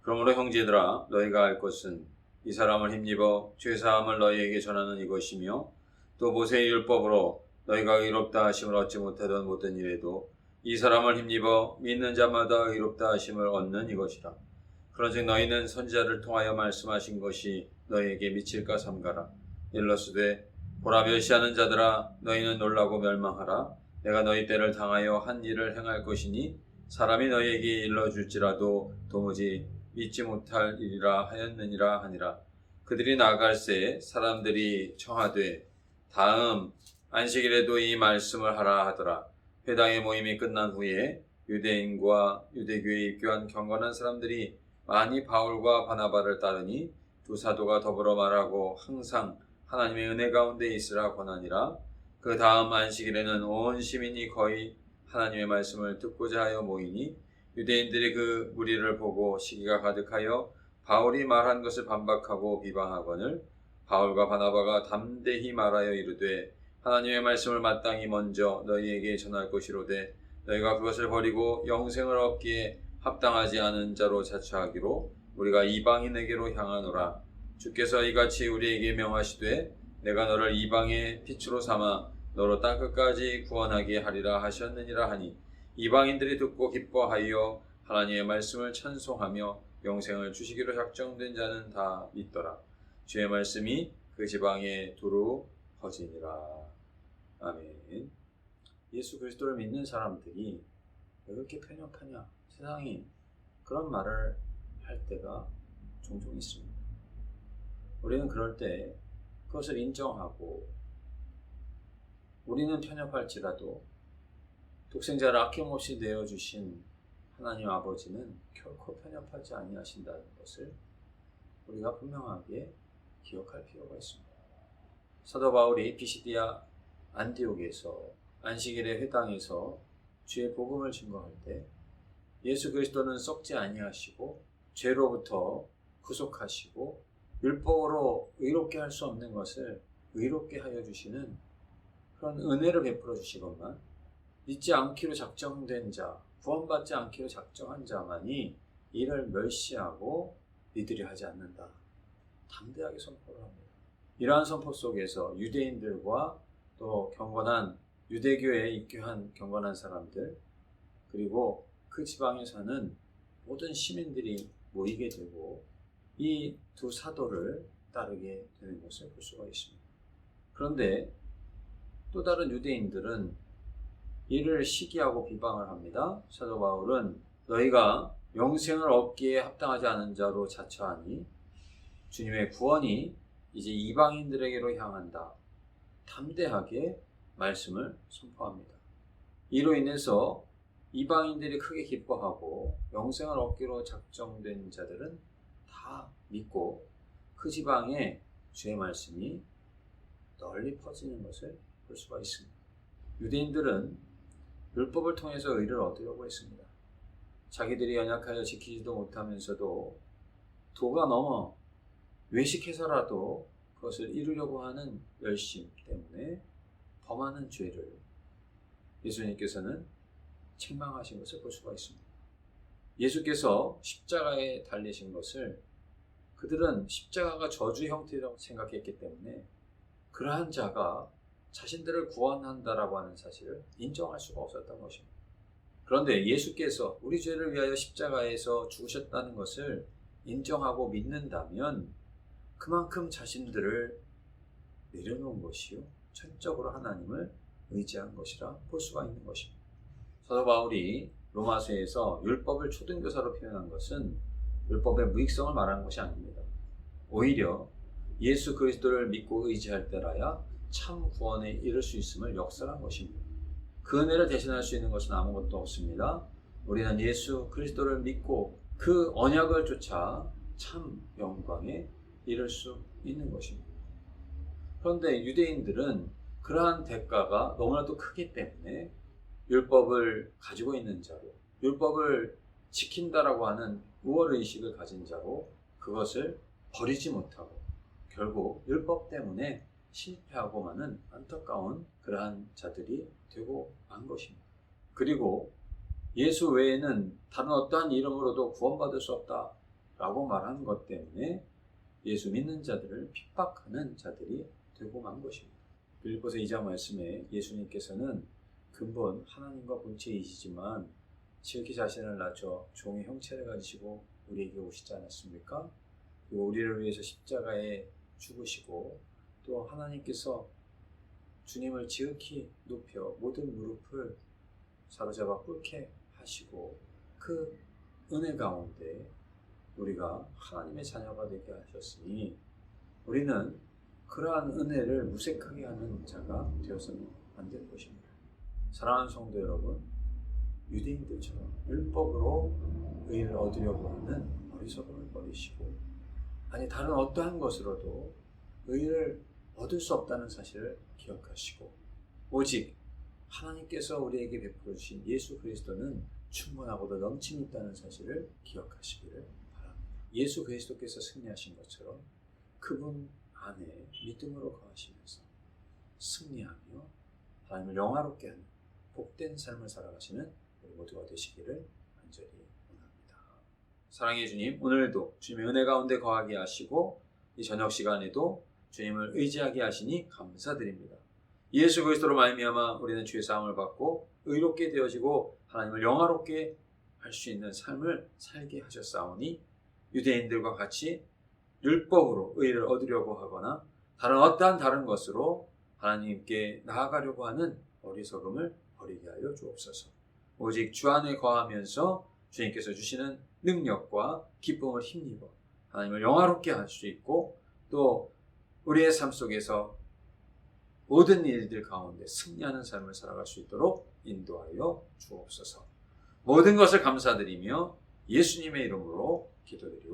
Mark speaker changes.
Speaker 1: 그러므로 형제들아 너희가 알 것은 이 사람을 힘입어 죄사함을 너희에게 전하는 이것이며 또 모세의 율법으로 너희가 의롭다 하심을 얻지 못하던 모든 일에도 이 사람을 힘입어 믿는 자마다 의롭다 하심을 얻는 이것이라. 그런즉 너희는 선지자를 통하여 말씀하신 것이 너희에게 미칠까 삼가라. 일러스되 보라 멸시하는 자들아 너희는 놀라고 멸망하라. 내가 너희 때를 당하여 한 일을 행할 것이니 사람이 너희에게 일러줄지라도 도무지 믿지 못할 일이라 하였느니라 하니라. 그들이 나아갈새 사람들이 청하되 다음 안식일에도 이 말씀을 하라 하더라. 회당의 모임이 끝난 후에 유대인과 유대교에 입교한 경건한 사람들이 많이 바울과 바나바를 따르니 두 사도가 더불어 말하고 항상 하나님의 은혜 가운데 있으라 권하니라. 그 다음 안식일에는 온 시민이 거의 하나님의 말씀을 듣고자 하여 모이니 유대인들이 그 무리를 보고 시기가 가득하여 바울이 말한 것을 반박하고 비방하거늘 바울과 바나바가 담대히 말하여 이르되 하나님의 말씀을 마땅히 먼저 너희에게 전할 것이로되 너희가 그것을 버리고 영생을 얻기에 합당하지 않은 자로 자처하기로 우리가 이방인에게로 향하노라. 주께서 이같이 우리에게 명하시되 내가 너를 이방의 빛으로 삼아 너로 땅끝까지 구원하게 하리라 하셨느니라 하니 이방인들이 듣고 기뻐하여 하나님의 말씀을 찬송하며 영생을 주시기로 작정된 자는 다 믿더라. 주의 말씀이 그 지방에 두루 퍼지니라. 아멘. 예수 그리스도를 믿는 사람들이 왜 그렇게 편협하냐, 세상이 그런 말을 할 때가 종종 있습니다. 우리는 그럴 때 그것을 인정하고 우리는 편협할지라도 독생자를 아낌없이 내어주신 하나님 아버지는 결코 편협하지 아니하신다는 것을 우리가 분명하게 기억할 필요가 있습니다. 사도 바울이 비시디아 안디옥에서 안식일의 회당에서 주의 복음을 증거할 때 예수 그리스도는 썩지 아니하시고 죄로부터 구속하시고 율법으로 의롭게 할 수 없는 것을 의롭게 하여 주시는 그런 은혜를 베풀어 주시건만 믿지 않기로 작정된 자, 구원받지 않기로 작정한 자만이 이를 멸시하고 이들이 하지 않는다. 담대하게 선포를 합니다. 이러한 선포 속에서 유대인들과 또 경건한 유대교에 입교한 경건한 사람들 그리고 그 지방에 사는 모든 시민들이 모이게 되고 이 두 사도를 따르게 되는 것을 볼 수가 있습니다. 그런데 또 다른 유대인들은 이를 시기하고 비방을 합니다. 사도 바울은 너희가 영생을 얻기에 합당하지 않은 자로 자처하니 주님의 구원이 이제 이방인들에게로 향한다. 담대하게 말씀을 선포합니다. 이로 인해서 이방인들이 크게 기뻐하고 영생을 얻기로 작정된 자들은 다 믿고 그 지방에 주의 말씀이 널리 퍼지는 것을 볼 수가 있습니다. 유대인들은 율법을 통해서 의를 얻으려고 했습니다. 자기들이 연약하여 지키지도 못하면서도 도가 넘어 외식해서라도 그것을 이루려고 하는 열심 때문에 범하는 죄를 예수님께서는 책망하신 것을 볼 수가 있습니다. 예수께서 십자가에 달리신 것을 그들은 십자가가 저주 형태라고 생각했기 때문에 그러한 자가 자신들을 구원한다라고 하는 사실을 인정할 수가 없었던 것입니다. 그런데 예수께서 우리 죄를 위하여 십자가에서 죽으셨다는 것을 인정하고 믿는다면 그만큼 자신들을 내려놓은 것이요 전적으로 하나님을 의지한 것이라 볼 수가 있는 것입니다. 사도 바울이 로마서에서 율법을 초등교사로 표현한 것은 율법의 무익성을 말하는 것이 아닙니다. 오히려 예수 그리스도를 믿고 의지할 때라야 참 구원에 이를 수 있음을 역설한 것입니다. 그 은혜를 대신할 수 있는 것은 아무것도 없습니다. 우리는 예수 그리스도를 믿고 그 언약을 쫓아 참 영광에 이를 수 있는 것입니다. 그런데 유대인들은 그러한 대가가 너무나도 크기 때문에 율법을 가지고 있는 자로, 율법을 지킨다라고 하는 우월의식을 가진 자로 그것을 버리지 못하고 결국 율법 때문에 실패하고 마는 안타까운 그러한 자들이 되고 만 것입니다. 그리고 예수 외에는 다른 어떠한 이름으로도 구원받을 수 없다 라고 말하는 것 때문에 예수 믿는 자들을 핍박하는 자들이 되고 만 것입니다. 빌립보서 2장 말씀에 예수님께서는 근본 하나님과 본체이시지만 지극히 자신을 낮춰 종의 형체를 가지시고 우리에게 오시지 않았습니까? 그리고 우리를 위해서 십자가에 죽으시고 또 하나님께서 주님을 지극히 높여 모든 무릎을 사로잡아 꿇게 하시고 그 은혜 가운데 우리가 하나님의 자녀가 되게 하셨으니 우리는 그러한 은혜를 무색하게 하는 자가 되어서는 안 될 것입니다. 사랑하는 성도 여러분, 유대인들처럼 율법으로 의를 얻으려고 하는 어리석음을 버리시고 아니 다른 어떠한 것으로도 의를 얻을 수 없다는 사실을 기억하시고 오직 하나님께서 우리에게 베풀어 주신 예수 그리스도는 충분하고도 넘침이 있다는 사실을 기억하시기를 바랍니다. 예수 그리스도께서 승리하신 것처럼 그분 안에 믿음으로 거하시면서 승리하며 하나님을 영화롭게 하는 복된 삶을 살아가시는 우리 모두가 되시기를 간절히 원합니다. 사랑의 주님, 오늘도 주님의 은혜 가운데 거하게 하시고 이 저녁 시간에도 주님을 의지하게 하시니 감사드립니다. 예수 그리스도로 말미암아 우리는 주의 사함을 받고 의롭게 되어지고 하나님을 영화롭게 할 수 있는 삶을 살게 하셨사오니 유대인들과 같이 율법으로 의를 얻으려고 하거나 다른 것으로 하나님께 나아가려고 하는 어리석음을 버리게 하여 주옵소서. 오직 주 안에 거하면서 주님께서 주시는 능력과 기쁨을 힘입어 하나님을 영화롭게 할 수 있고 또 우리의 삶 속에서 모든 일들 가운데 승리하는 삶을 살아갈 수 있도록 인도하여 주옵소서. 모든 것을 감사드리며 예수님의 이름으로 기도드립니다.